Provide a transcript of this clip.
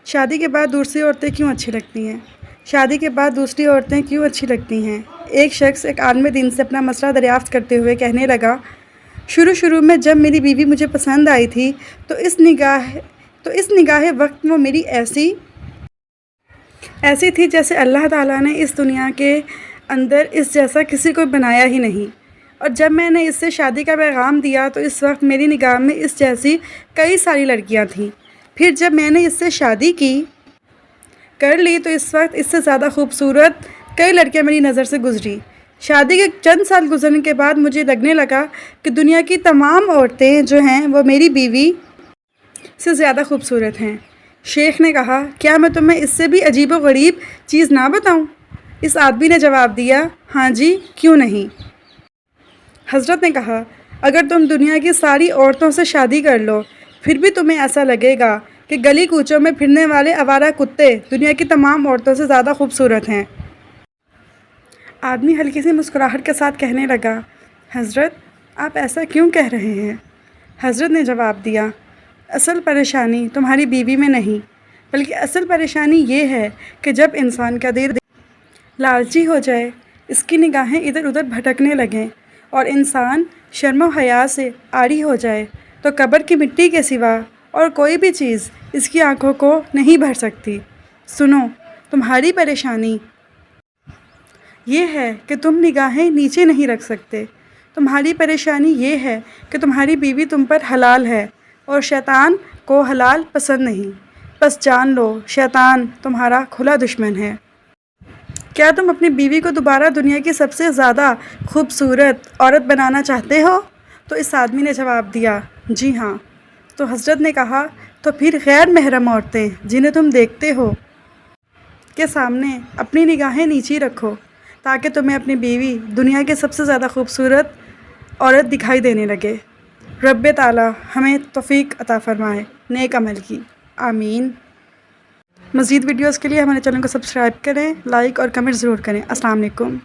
شادی کے بعد دوسری عورتیں کیوں اچھی لگتی ہیں؟ شادی کے بعد دوسری عورتیں کیوں اچھی لگتی ہیں؟ ایک شخص ایک عالم دین سے اپنا مسئلہ دریافت کرتے ہوئے کہنے لگا، شروع میں جب میری بیوی مجھے پسند آئی تھی تو اس نگاہ وقت وہ میری ایسی تھی جیسے اللہ تعالیٰ نے اس دنیا کے اندر اس جیسا کسی کو بنایا ہی نہیں، اور جب میں نے اس سے شادی کا پیغام دیا تو اس وقت میری نگاہ میں اس جیسی کئی ساری لڑکیاں تھیں۔ پھر جب میں نے اس سے شادی کر لی تو اس وقت اس سے زیادہ خوبصورت کئی لڑکیاں میری نظر سے گزری۔ شادی کے چند سال گزرنے کے بعد مجھے لگنے لگا کہ دنیا کی تمام عورتیں جو ہیں وہ میری بیوی سے زیادہ خوبصورت ہیں۔ شیخ نے کہا، کیا میں تمہیں اس سے بھی عجیب و غریب چیز نہ بتاؤں؟ اس آدمی نے جواب دیا، ہاں جی، کیوں نہیں؟ حضرت نے کہا، اگر تم دنیا کی ساری عورتوں سے شادی کر لو پھر بھی تمہیں ایسا لگے گا کہ گلی کوچوں میں پھرنے والے آوارہ کتے دنیا کی تمام عورتوں سے زیادہ خوبصورت ہیں۔ آدمی ہلکی سی مسکراہٹ کے ساتھ کہنے لگا، حضرت آپ ایسا کیوں کہہ رہے ہیں؟ حضرت نے جواب دیا، اصل پریشانی تمہاری بیوی میں نہیں، بلکہ اصل پریشانی یہ ہے کہ جب انسان کا دل لالچی ہو جائے، اس کی نگاہیں ادھر ادھر بھٹکنے لگیں اور انسان شرم و حیا سے عاری ہو جائے تو قبر کی مٹی کے سوا اور کوئی بھی چیز اس کی آنکھوں کو نہیں بھر سکتی۔ سنو، تمہاری پریشانی یہ ہے کہ تم نگاہیں نیچے نہیں رکھ سکتے۔ تمہاری پریشانی یہ ہے کہ تمہاری بیوی تم پر حلال ہے اور شیطان کو حلال پسند نہیں۔ بس جان لو، شیطان تمہارا کھلا دشمن ہے۔ کیا تم اپنی بیوی کو دوبارہ دنیا کی سب سے زیادہ خوبصورت عورت بنانا چاہتے ہو؟ تو اس آدمی نے جواب دیا، جی ہاں۔ تو حضرت نے کہا، تو پھر غیر محرم عورتیں جنہیں تم دیکھتے ہو کے سامنے اپنی نگاہیں نیچی رکھو تاکہ تمہیں اپنی بیوی دنیا کی سب سے زیادہ خوبصورت عورت دکھائی دینے لگے۔ رب تعالیٰ ہمیں توفیق عطا فرمائے نیک عمل کی، آمین۔ مزید ویڈیوز کے لیے ہمارے چینل کو سبسکرائب کریں، لائک اور کمنٹ ضرور کریں۔ السلام علیکم۔